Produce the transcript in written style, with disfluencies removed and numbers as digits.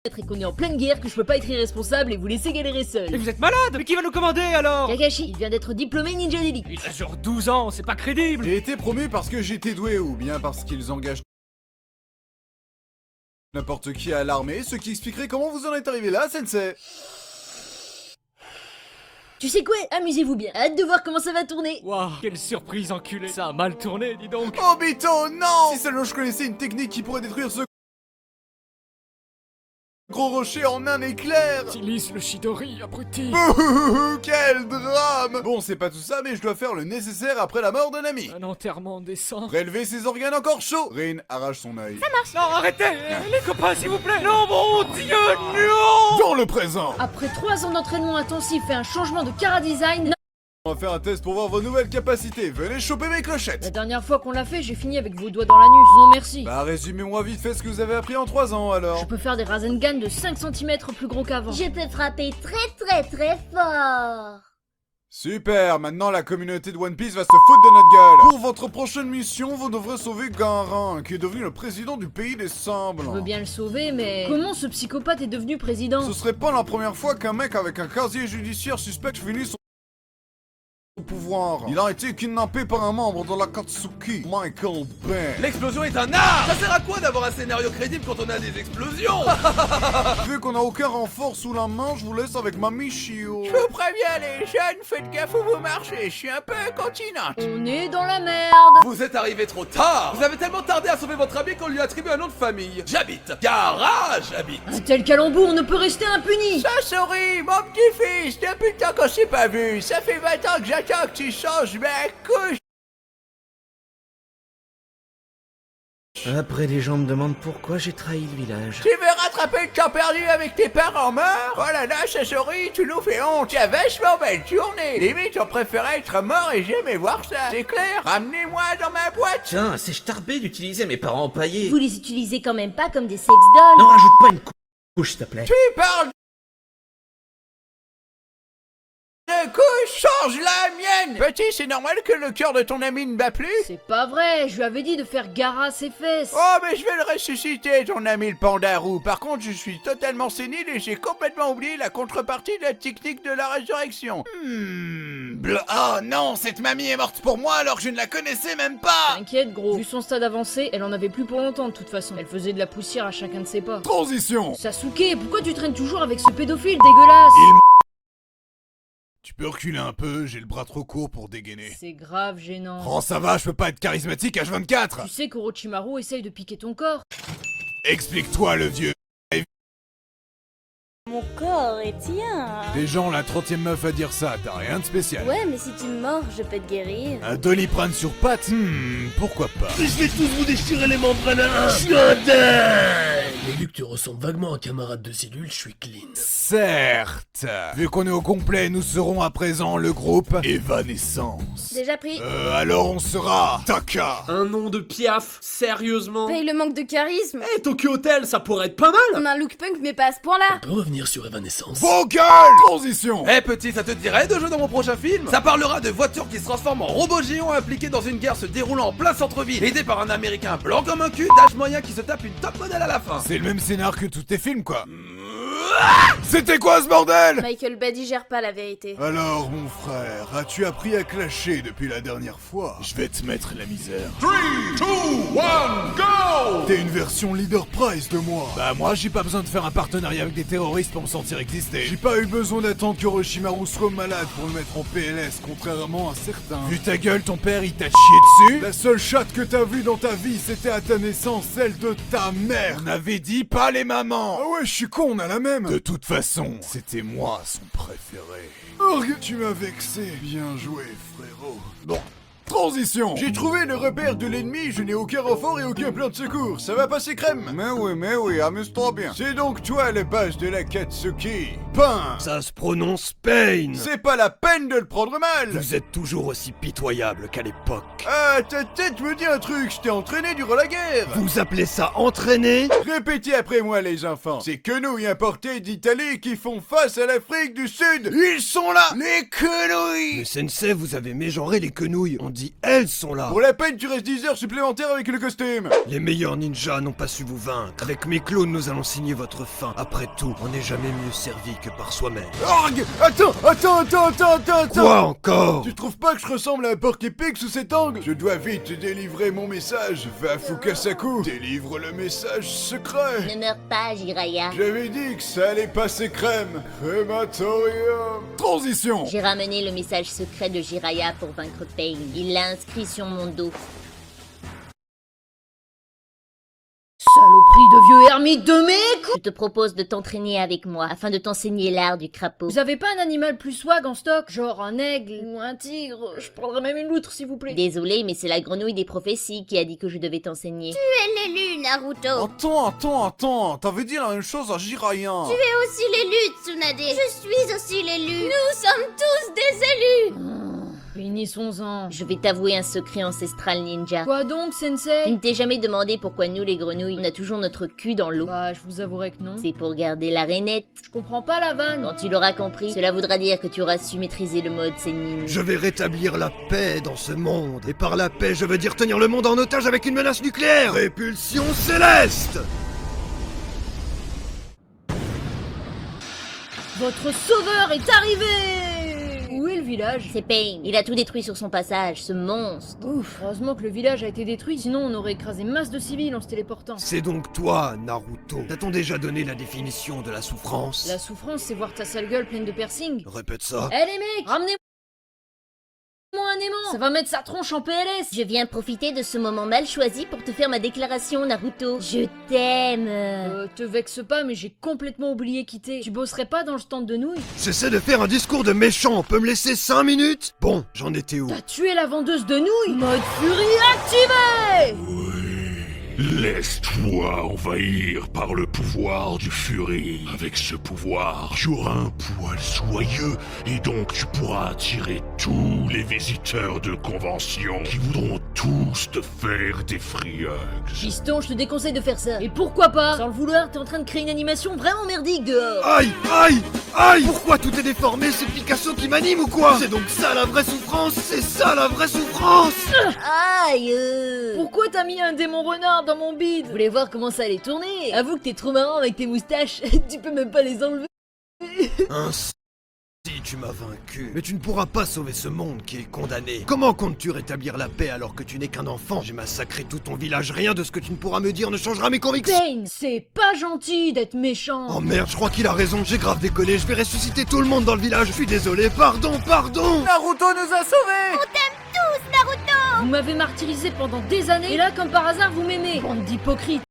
et qu'on est en pleine guerre, que je peux pas être irresponsable et vous laisser galérer Et seul. vous êtes malade. Mais qui va nous commander alors? Kakashi, il vient d'être diplômé ninja d'élite. Il a genre 12 ans, c'est pas crédible. J'ai été promu parce que j'étais doué ou bien parce qu'ils engagent n'importe qui à l'armée, ce qui expliquerait comment vous en êtes arrivé là, sensei. Tu sais quoi? Amusez-vous bien. Hâte de voir comment ça va tourner. Waouh, quelle surprise enculé. Ça a mal tourné, dis donc. Obito, non! Si seulement je connaissais une technique qui pourrait détruire ce gros rocher en un éclair! Utilise le Chidori, abruti. Quel drame! Bon, c'est pas tout ça, mais je dois faire le nécessaire après la mort d'un ami. Un enterrement décent. Prélever ses organes encore chauds! Rin arrache son œil. Non, arrêtez. Les copains, s'il vous plaît. Non, mon Dieu, non. Dans le présent! Après 3 ans d'entraînement intensif et un changement de chara-design, On va faire un test pour voir vos nouvelles capacités. Venez choper mes la clochettes! dernière fois qu'on l'a fait, j'ai fini avec vos doigts dans l'anus. Non merci. Bah, résumez-moi vite fait ce que vous avez appris en 3 ans alors. Je peux faire des Rasengan de 5 cm plus gros qu'avant. Je peux frapper très fort. Super, maintenant la communauté de One Piece va se foutre de notre gueule. Pour votre prochaine mission, vous devrez sauver Garin, qui est devenu le président du pays des Je veux semblants. bien le sauver, mais comment ce psychopathe est devenu président? Ce serait pas la première fois qu'un mec avec un casier judiciaire suspect finit son pouvoir. Il a été kidnappé par un membre de l'Akatsuki, Michael Bay. L'explosion est un art. Ça sert à quoi d'avoir un scénario crédible quand on a des explosions? Vu qu'on a aucun renfort sous la main, je vous laisse avec Mamie Shio. Je vous préviens les jeunes, faites gaffe où vous marchez, je suis un peu incontinente. On est dans la merde. Vous êtes arrivé trop tard. Vous avez tellement tardé à sauver votre ami qu'on lui a attribué un nom de famille. J'habite. Garage, j'habite. Un tel calembour, on ne peut rester impuni. Sasori, mon petit-fils, depuis le temps qu'on s'est pas vu, ça fait 20 ans que j'attends que tu changes ma couche. Après, les gens me demandent pourquoi j'ai trahi le village. Tu veux rattraper le temps perdu avec tes parents morts? Oh là là, Sasori, tu nous fais honte. Tu as vachement belle journée. Limite, on préférait être mort et jamais voir ça. C'est clair? Ramenez-moi dans ma boîte. Tiens, c'est starbé d'utiliser mes parents empaillés. Vous les utilisez quand même pas comme des sex dolls. Non, rajoute pas une couche, s'il te plaît. Tu parles de couche, change la mienne. Petit, c'est normal que le cœur de ton ami ne bat plus? C'est pas vrai, je lui avais dit de faire Gara ses fesses. Oh, mais je vais le ressusciter, ton ami le pandarou. Par contre, je suis totalement sénile et j'ai complètement oublié la contrepartie de la technique de la résurrection. Oh non, cette mamie est morte pour moi alors que je ne la connaissais même pas. T'inquiète gros, vu son stade avancé, elle en avait plus pour longtemps de toute façon. Elle faisait de la poussière à chacun de ses pas. Transition. Sasuke, pourquoi tu traînes toujours avec ce pédophile dégueulasse? Tu peux reculer un peu, j'ai le bras trop court pour dégainer. C'est grave gênant. Oh ça va, je peux pas être charismatique H24. Tu sais qu'Orochimaru essaye de piquer ton corps. Explique-toi le vieux. Mon corps est tien. Des gens, la 30e meuf à dire ça, t'as rien de spécial. Ouais, mais si tu me mords, je peux te guérir. Un Doliprane sur pattes, pourquoi pas. Je vais tous vous déchirer les membranes à un. Je suis un dingue. Et vu que tu ressembles vaguement à un camarade de cellule, je suis clean. Certes. Vu qu'on est au complet, nous serons à présent le groupe Evanescence. Déjà pris. Alors on sera Taka. Un nom de piaf, sérieusement. Paye le manque de charisme. Eh, Tokyo Hotel, ça pourrait être pas mal. On a un look punk, mais pas à ce point-là. On peut revenir sur Evanescence. Vocal. Transition. Eh petit, ça te dirait de jouer dans mon prochain film? Ça parlera de voitures qui se transforment en robots géants impliqués dans une guerre se déroulant en plein centre-ville, aidé par un américain blanc comme un cul, d'âge moyen qui se tape une top modèle à la fin. C'est le même scénar que tous tes films quoi. C'était quoi ce bordel? Michael Bay digère pas la vérité. Alors mon frère, as-tu appris à clasher depuis la dernière fois? Je vais te mettre la misère. 3, 2, 1, go! T'es une version leader prize de moi. Bah moi j'ai pas besoin de faire un partenariat avec des terroristes pour me sentir exister. J'ai pas eu besoin d'attendre que Orochimaru soit malade pour le mettre en PLS, contrairement à certains. Vu ta gueule, ton père il t'a chié dessus? La seule chatte que t'as vue dans ta vie c'était à ta naissance, celle de ta mère. On avait dit pas les mamans. Ah ouais, je suis con, on a la même. De toute façon, c'était moi son préféré. Orgue, tu m'as vexé. Bien joué, frérot. Bon. Transition. J'ai trouvé le repère de l'ennemi, je n'ai aucun renfort et aucun plan de secours. Ça va passer crème? Mais oui, amuse-toi bien. C'est donc toi le boss de la Katsuki. Pain. Ça se prononce Pain. C'est pas la peine de le prendre mal. Vous êtes toujours aussi pitoyable qu'à l'époque. Ah, ta tête me dit un truc, je t'ai entraîné durant la guerre. Vous appelez ça entraîner? Répétez après moi les enfants. C'est quenouilles importées d'Italie qui font face à l'Afrique du Sud. Ils sont là, les quenouilles. Le sensei, vous avez mégenré les quenouilles. On dit elles sont là. Pour la peine, tu restes 10 heures supplémentaires avec le costume. Les meilleurs ninjas n'ont pas su vous vaincre. Avec mes clones, nous allons signer votre fin. Après tout, on n'est jamais mieux servi que par soi-même. Orgue! Attends. Quoi encore? Tu trouves pas que je ressemble à un porc-épic sous cet angle? Je dois vite délivrer mon message. Va à Fukasaku. Délivre le message secret. Ne meurs pas, Jiraya. J'avais dit que ça allait passer crème. Crématorium. Transition. J'ai ramené le message secret de Jiraya pour vaincre Pain. Il l'a inscrit sur mon dos. Saloperie de vieux ermite de mes couilles. Je te propose de t'entraîner avec moi afin de t'enseigner l'art du crapaud. Vous avez pas un animal plus swag en stock? Genre un aigle ou un tigre? Je prendrais même une loutre s'il vous plaît. Désolé, mais c'est la grenouille des prophéties qui a dit que je devais t'enseigner. L'élu, Naruto. Attends, t'avais dit la même chose à Jiraiya. Tu es aussi l'élu, Tsunade. Je suis aussi l'élu. Nous sommes tous des élus. Finissons-en. Je vais t'avouer un secret ancestral ninja. Quoi donc, Tu sensei? ne t'es jamais demandé pourquoi nous les grenouilles, on a toujours notre cul dans l'eau. Bah, je vous avouerai que non. C'est pour garder la rainette. Je comprends pas la vanne. Quand tu l'auras compris, cela voudra dire que tu auras su maîtriser le mode Sennin. Je vais rétablir la paix dans ce monde. Et par la paix, je veux dire tenir le monde en otage avec une menace nucléaire. Répulsion céleste. Votre sauveur est arrivé! Où est le village? C'est Pain. Il a tout détruit sur son passage, ce monstre. Ouf, heureusement que le village a été détruit, sinon on aurait écrasé masse de civils en se téléportant. C'est donc toi, Naruto. T'a-t-on déjà donné la définition de la souffrance? La souffrance, c'est voir ta sale gueule pleine de piercings. Répète ça. Eh les mecs, ramenez-moi un aimant. Ça va mettre sa tronche en PLS. Je viens profiter de ce moment mal choisi pour te faire ma déclaration, Naruto. Je t'aime. Te vexe pas, mais j'ai complètement oublié quitter. Tu bosserais pas dans le stand de nouilles? J'essaie de faire un discours de méchant. On peut me laisser 5 minutes? Bon, j'en étais où? T'as tué la vendeuse de nouilles? Mode furie activé! Laisse-toi envahir par le pouvoir du Fury. Avec ce pouvoir, tu auras un poil soyeux et donc tu pourras attirer tous les visiteurs de convention qui voudront tous te faire des free hugs. Piston, je te déconseille de faire ça. Et pourquoi pas? Sans le vouloir, t'es en train de créer une animation vraiment merdique. Aïe! Pourquoi tout est déformé? C'est Picasso qui m'anime ou quoi? C'est donc ça la vraie souffrance? C'est ça la vraie souffrance? Aïe. Pourquoi t'as mis un démon renard dans mon bide? Je voulais voir comment ça allait tourner. Avoue que t'es trop marrant avec tes moustaches. Tu peux même pas les enlever. Ainsi, tu m'as vaincu. Mais tu ne pourras pas sauver ce monde qui est condamné. Comment comptes-tu rétablir la paix alors que tu n'es qu'un enfant? J'ai massacré tout ton village. Rien de ce que tu ne pourras me dire ne changera mes convictions. Pain, c'est pas gentil d'être méchant. Oh merde, je crois qu'il a raison. J'ai grave déconné. Je vais ressusciter tout le monde dans le village. Je suis désolé. Pardon. Naruto nous a sauvés. Vous m'avez martyrisé pendant des années, et là, comme par hasard, vous m'aimez. Bande d'hypocrites.